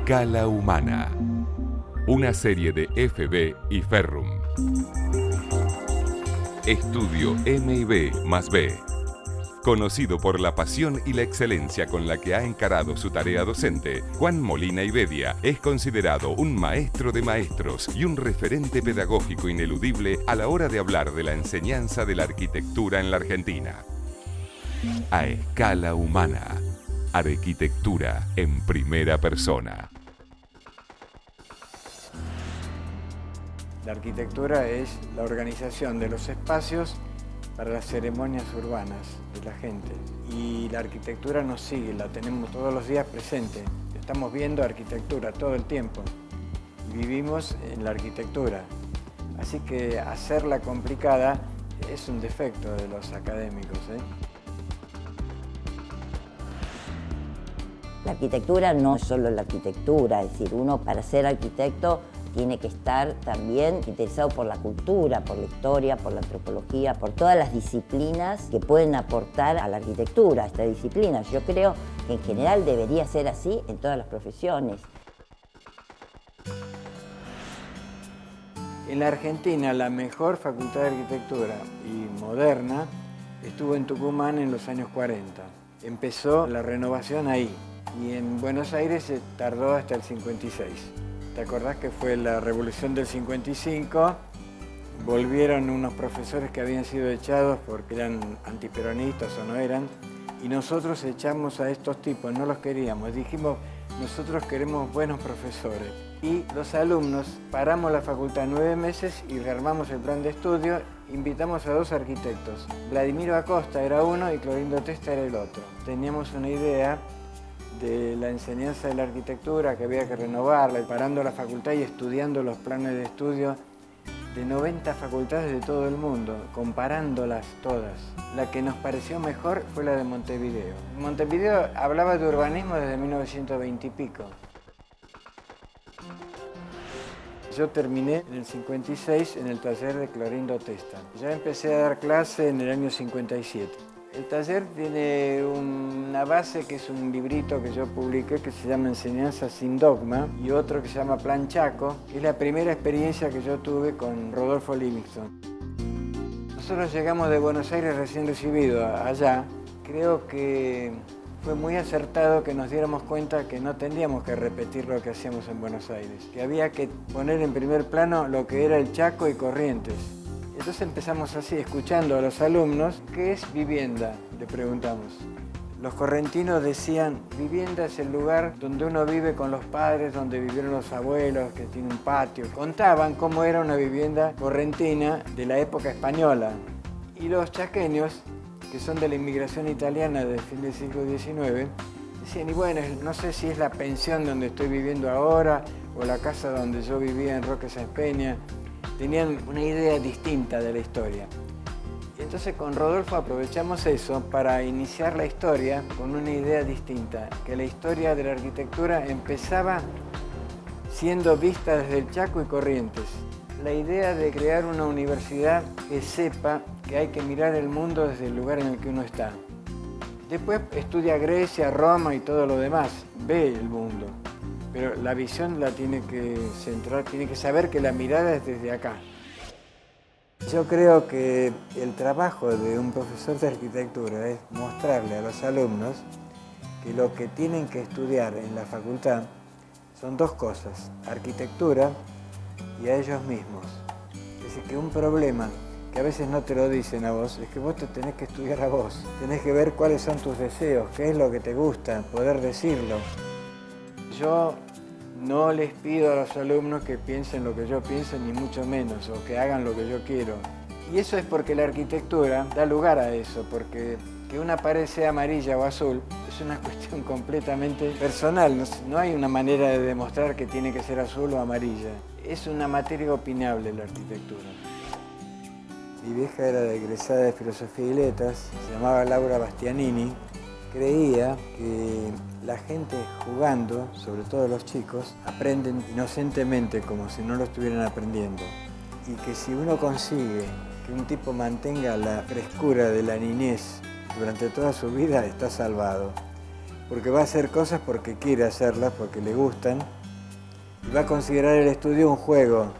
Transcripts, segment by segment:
escala humana. Una serie de FB y Ferrum. Estudio M+B más B. Conocido por la pasión y la excelencia con la que ha encarado su tarea docente, Juan Molina y Bedia es considerado un maestro de maestros y un referente pedagógico ineludible a la hora de hablar de la enseñanza de la arquitectura en la Argentina. A escala humana. Arquitectura en primera persona. La arquitectura es la organización de los espacios para las ceremonias urbanas de la gente. Y la arquitectura nos sigue, la tenemos todos los días presente. Estamos viendo arquitectura todo el tiempo. Y vivimos en la arquitectura. Así que hacerla complicada es un defecto de los académicos, ¿eh? La arquitectura no es solo la arquitectura, es decir, uno para ser arquitecto tiene que estar también interesado por la cultura, por la historia, por la antropología, por todas las disciplinas que pueden aportar a la arquitectura, a esta disciplina. Yo creo que en general debería ser así en todas las profesiones. En la Argentina, la mejor facultad de arquitectura y moderna estuvo en Tucumán en los años 40. Empezó la renovación ahí y en Buenos Aires se tardó hasta el 56. ¿Te acordás que fue la revolución del 55? Volvieron unos profesores que habían sido echados porque eran antiperonistas o no eran, y nosotros echamos a estos tipos, no los queríamos. Dijimos, nosotros queremos buenos profesores. Y los alumnos paramos la facultad 9 meses y rearmamos el plan de estudio, invitamos a 2 arquitectos. Vladimiro Acosta era uno y Clorindo Testa era el otro. Teníamos una idea de la enseñanza de la arquitectura, que había que renovarla, parando la facultad y estudiando los planes de estudio de 90 facultades de todo el mundo, comparándolas todas. La que nos pareció mejor fue la de Montevideo. Montevideo hablaba de urbanismo desde 1920 y pico. Yo terminé en el 56 en el taller de Clorindo Testa. Ya empecé a dar clase en el año 57. El taller tiene una base que es un librito que yo publiqué que se llama Enseñanza sin dogma y otro que se llama Plan Chaco. Es la primera experiencia que yo tuve con Rodolfo Livingston. Nosotros llegamos de Buenos Aires recién recibido allá. Creo que fue muy acertado que nos diéramos cuenta que no tendríamos que repetir lo que hacíamos en Buenos Aires, que había que poner en primer plano lo que era el Chaco y Corrientes. Entonces empezamos así, escuchando a los alumnos, ¿qué es vivienda?, le preguntamos. Los correntinos decían, vivienda es el lugar donde uno vive con los padres, donde vivieron los abuelos, que tiene un patio. Contaban cómo era una vivienda correntina de la época española. Y los chaqueños, que son de la inmigración italiana del fin del siglo XIX, decían, y bueno, no sé si es la pensión donde estoy viviendo ahora, o la casa donde yo vivía en Roque Sáenz Peña. Tenían una idea distinta de la historia. Y entonces con Rodolfo aprovechamos eso para iniciar la historia con una idea distinta, que la historia de la arquitectura empezaba siendo vista desde el Chaco y Corrientes. La idea de crear una universidad que sepa que hay que mirar el mundo desde el lugar en el que uno está. Después estudia Grecia, Roma y todo lo demás, ve el mundo. Pero la visión la tiene que centrar, tiene que saber que la mirada es desde acá. Yo creo que el trabajo de un profesor de arquitectura es mostrarle a los alumnos que lo que tienen que estudiar en la facultad son 2 cosas, arquitectura y a ellos mismos. Es decir, que un problema que a veces no te lo dicen a vos, es que vos te tenés que estudiar a vos. Tenés que ver cuáles son tus deseos, qué es lo que te gusta, poder decirlo. Yo no les pido a los alumnos que piensen lo que yo pienso, ni mucho menos, o que hagan lo que yo quiero. Y eso es porque la arquitectura da lugar a eso, porque que una pared sea amarilla o azul es una cuestión completamente personal. No hay una manera de demostrar que tiene que ser azul o amarilla. Es una materia opinable la arquitectura. Mi vieja era egresada de Filosofía y Letras, se llamaba Laura Bastianini. Creía que la gente jugando, sobre todo los chicos, aprenden inocentemente como si no lo estuvieran aprendiendo. Y que si uno consigue que un tipo mantenga la frescura de la niñez durante toda su vida, está salvado. Porque va a hacer cosas porque quiere hacerlas, porque le gustan, y va a considerar el estudio un juego.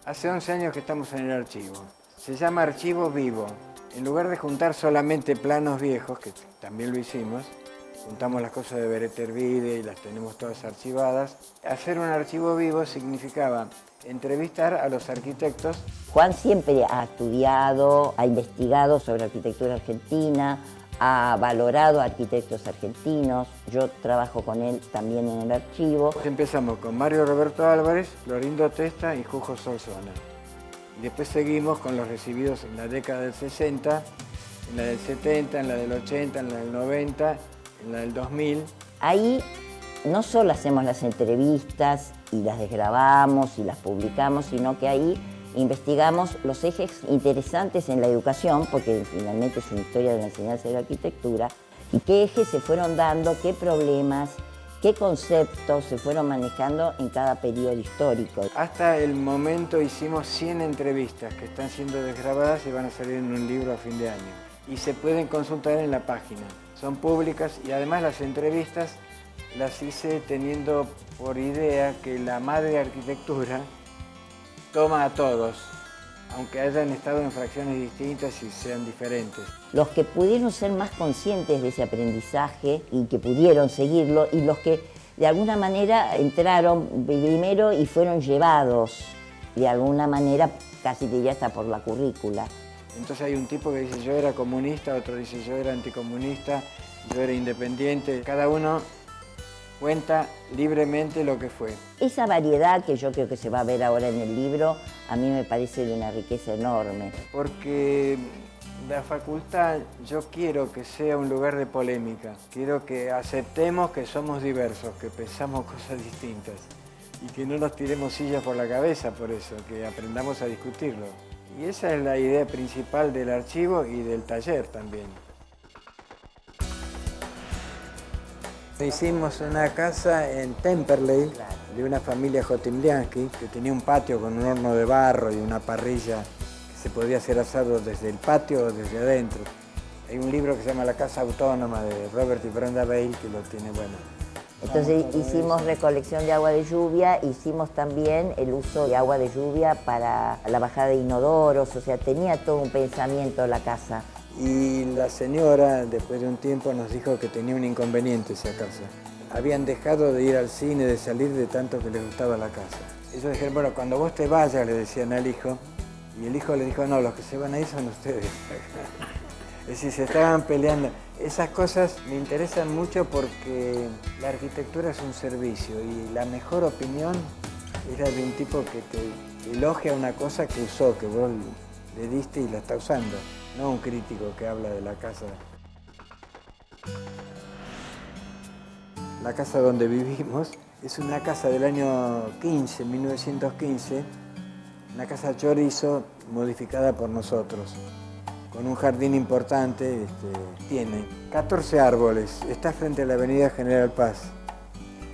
Hace 11 años que estamos en el archivo. Se llama Archivo Vivo. En lugar de juntar solamente planos viejos, que también lo hicimos, juntamos las cosas de Beretervide y las tenemos todas archivadas, hacer un archivo vivo significaba entrevistar a los arquitectos. Juan siempre ha estudiado, ha investigado sobre arquitectura argentina, ha valorado arquitectos argentinos. Yo trabajo con él también en el archivo. Empezamos con Mario Roberto Álvarez, Clorindo Testa y Jujo Solsona. Y después seguimos con los recibidos en la década del 60, en la del 70, en la del 80, en la del 90, en la del 2000. Ahí no solo hacemos las entrevistas y las desgrabamos y las publicamos, sino que ahí investigamos los ejes interesantes en la educación, porque finalmente es una historia de la enseñanza de la arquitectura, y qué ejes se fueron dando, qué problemas, qué conceptos se fueron manejando en cada periodo histórico. Hasta el momento hicimos 100 entrevistas que están siendo desgrabadas y van a salir en un libro a fin de año. Y se pueden consultar en la página. Son públicas y además las entrevistas las hice teniendo por idea que la madre arquitectura toma a todos, aunque hayan estado en fracciones distintas y sean diferentes. Los que pudieron ser más conscientes de ese aprendizaje y que pudieron seguirlo, y los que de alguna manera entraron primero y fueron llevados de alguna manera, casi te diría hasta por la currícula. Entonces hay un tipo que dice yo era comunista, otro dice yo era anticomunista, yo era independiente. Cada uno cuenta libremente lo que fue. Esa variedad que yo creo que se va a ver ahora en el libro, a mí me parece de una riqueza enorme. Porque la facultad yo quiero que sea un lugar de polémica. Quiero que aceptemos que somos diversos, que pensamos cosas distintas y que no nos tiremos sillas por la cabeza por eso, que aprendamos a discutirlo. Y esa es la idea principal del archivo y del taller también. Hicimos una casa en Temperley de una familia Jotimliansky que tenía un patio con un horno de barro y una parrilla que se podía hacer asado desde el patio o desde adentro. Hay un libro que se llama La Casa Autónoma de Robert y Brenda Bale que lo tiene bueno. Entonces hicimos recolección de agua de lluvia, hicimos también el uso de agua de lluvia para la bajada de inodoros, o sea, tenía todo un pensamiento la casa. Y la señora, después de un tiempo, nos dijo que tenía un inconveniente esa casa. Habían dejado de ir al cine, de salir de tanto que les gustaba la casa. Ellos dijeron, bueno, cuando vos te vayas, le decían al hijo, y el hijo le dijo, no, los que se van a ir son ustedes. Es decir, se estaban peleando. Esas cosas me interesan mucho porque la arquitectura es un servicio y la mejor opinión es la de un tipo que te elogia una cosa que usó, que vos le diste y la está usando. No un crítico que habla de la casa. La casa donde vivimos es una casa del año 1915, una casa chorizo modificada por nosotros, con un jardín importante, tiene 14 árboles, está frente a la avenida General Paz.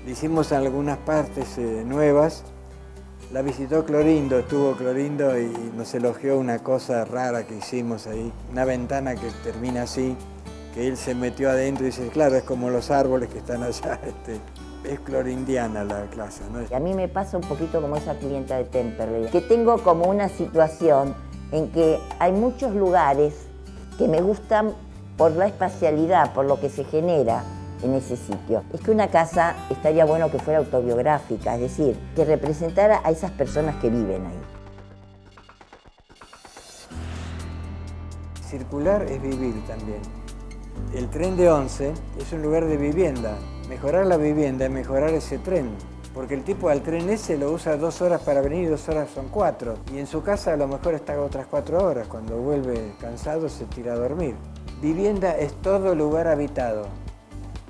Le hicimos algunas partes nuevas. La visitó Clorindo, estuvo Clorindo y nos elogió una cosa rara que hicimos ahí. Una ventana que termina así, que él se metió adentro y dice, claro, es como los árboles que están allá. Es clorindiana la clase, ¿no? A mí me pasa un poquito como esa clienta de Temperley, que tengo como una situación en que hay muchos lugares que me gustan por la espacialidad, por lo que se genera en ese sitio. Es que una casa estaría bueno que fuera autobiográfica, es decir, que representara a esas personas que viven ahí. Circular es vivir también. El tren de Once es un lugar de vivienda. Mejorar la vivienda es mejorar ese tren. Porque el tipo al tren ese lo usa 2 horas para venir y 2 horas son 4. Y en su casa a lo mejor está otras 4 horas. Cuando vuelve cansado se tira a dormir. Vivienda es todo lugar habitado.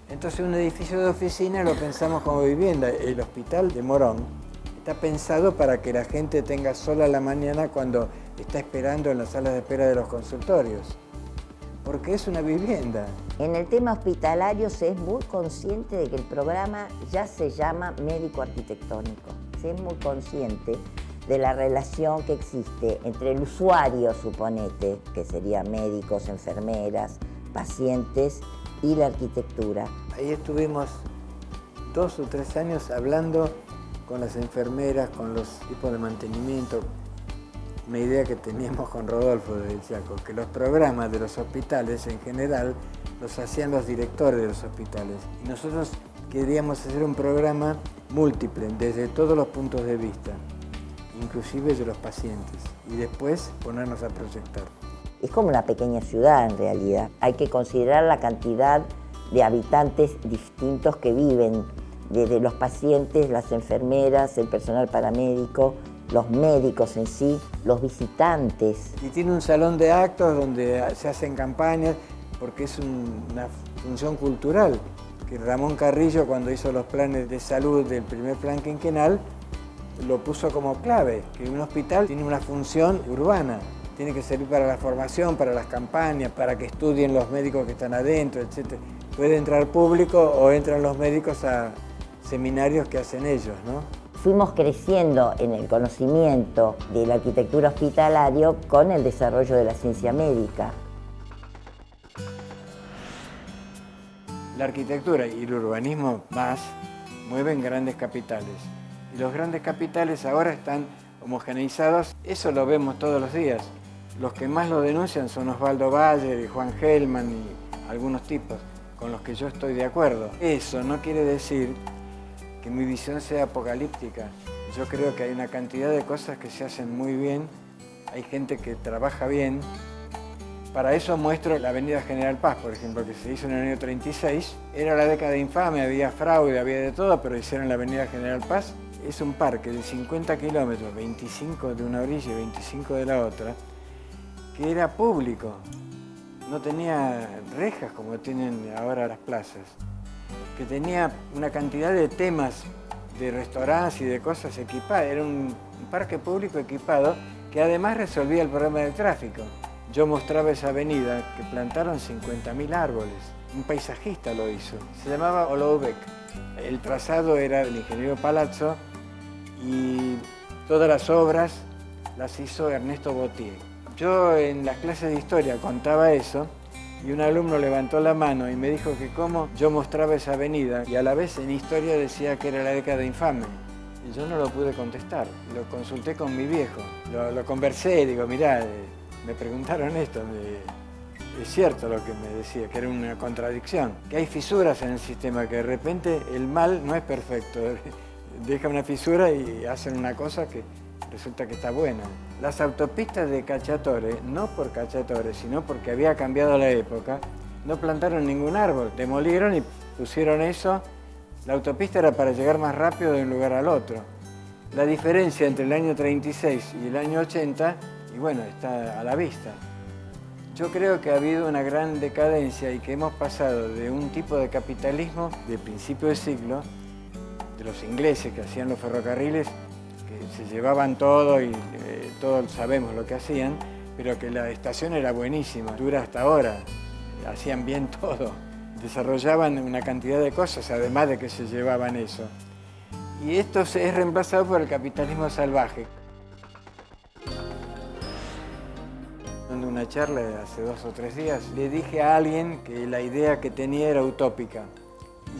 Entonces un edificio de oficina lo pensamos como vivienda. El hospital de Morón está pensado para que la gente tenga sol a la mañana cuando está esperando en las salas de espera de los consultorios. Porque es una vivienda. En el tema hospitalario se es muy consciente de que el programa ya se llama médico arquitectónico. Se es muy consciente de la relación que existe entre el usuario, suponete, que serían médicos, enfermeras, pacientes, y la arquitectura. Ahí estuvimos 2 o 3 años hablando con las enfermeras, con los equipos de mantenimiento. Una idea que teníamos con Rodolfo de Chaco, que los programas de los hospitales en general los hacían los directores de los hospitales. Y nosotros queríamos hacer un programa múltiple, desde todos los puntos de vista, inclusive de los pacientes, y después ponernos a proyectar. Es como una pequeña ciudad en realidad. Hay que considerar la cantidad de habitantes distintos que viven, desde los pacientes, las enfermeras, el personal paramédico, los médicos en sí, los visitantes. Y tiene un salón de actos donde se hacen campañas, porque es una función cultural. Que Ramón Carrillo, cuando hizo los planes de salud del primer plan quinquenal, lo puso como clave, que un hospital tiene una función urbana. Tiene que servir para la formación, para las campañas, para que estudien los médicos que están adentro, etc. Puede entrar público o entran los médicos a seminarios que hacen ellos, ¿no? Fuimos creciendo en el conocimiento de la arquitectura hospitalaria con el desarrollo de la ciencia médica. La arquitectura y el urbanismo más mueven grandes capitales. Y los grandes capitales ahora están homogeneizados. Eso lo vemos todos los días. Los que más lo denuncian son Osvaldo Bayer y Juan Gelman y algunos tipos con los que yo estoy de acuerdo. Eso no quiere decir que mi visión sea apocalíptica. Yo creo que hay una cantidad de cosas que se hacen muy bien. Hay gente que trabaja bien. Para eso muestro la Avenida General Paz, por ejemplo, que se hizo en el año 36. Era la década infame, había fraude, había de todo, pero hicieron la Avenida General Paz. Es un parque de 50 kilómetros, 25 de una orilla y 25 de la otra, que era público. No tenía rejas como tienen ahora las plazas. Que tenía una cantidad de temas de restaurantes y de cosas equipadas. Era un parque público equipado que además resolvía el problema del tráfico. Yo mostraba esa avenida que plantaron 50.000 árboles. Un paisajista lo hizo. Se llamaba Oloubec. El trazado era del ingeniero Palazzo y todas las obras las hizo Ernesto Botier. Yo en las clases de historia contaba eso y un alumno levantó la mano y me dijo que cómo yo mostraba esa avenida y a la vez en historia decía que era la década infame. Y yo no lo pude contestar. Lo consulté con mi viejo. Lo conversé, digo, mirá, me preguntaron esto, es cierto lo que me decía, que era una contradicción, que hay fisuras en el sistema, que de repente el mal no es perfecto, deja una fisura y hacen una cosa que resulta que está buena. Las autopistas de Cacciatore, no por Cacciatore, sino porque había cambiado la época, no plantaron ningún árbol, demolieron y pusieron eso. La autopista era para llegar más rápido de un lugar al otro. La diferencia entre el año 36 y el año 80, y bueno, está a la vista. Yo creo que ha habido una gran decadencia y que hemos pasado de un tipo de capitalismo de principio de siglo, de los ingleses que hacían los ferrocarriles, que se llevaban todo y todos sabemos lo que hacían, pero que la estación era buenísima, dura hasta ahora, hacían bien todo, desarrollaban una cantidad de cosas, además de que se llevaban eso. Y esto es reemplazado por el capitalismo salvaje. En una charla hace 2 o 3 días, le dije a alguien que la idea que tenía era utópica.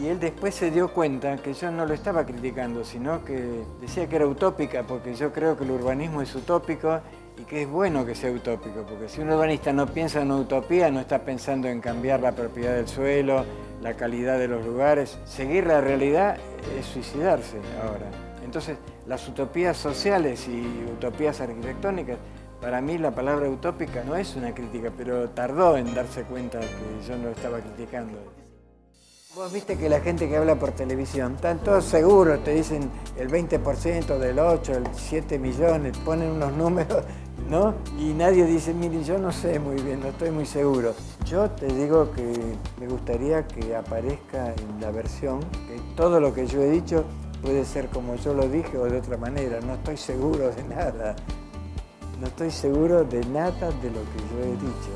Y él después se dio cuenta que yo no lo estaba criticando, sino que decía que era utópica, porque yo creo que el urbanismo es utópico y que es bueno que sea utópico, porque si un urbanista no piensa en una utopía, no está pensando en cambiar la propiedad del suelo, la calidad de los lugares. Seguir la realidad es suicidarse ahora. Entonces, las utopías sociales y utopías arquitectónicas, para mí la palabra utópica no es una crítica, pero tardó en darse cuenta que yo no lo estaba criticando. Vos viste que la gente que habla por televisión, están todos seguros, te dicen el 20% del 8, el 7 millones, ponen unos números, ¿no? Y nadie dice, mire, yo no sé muy bien, no estoy muy seguro. Yo te digo que me gustaría que aparezca en la versión, que todo lo que yo he dicho puede ser como yo lo dije o de otra manera, no estoy seguro de nada. No estoy seguro de nada de lo que yo he dicho.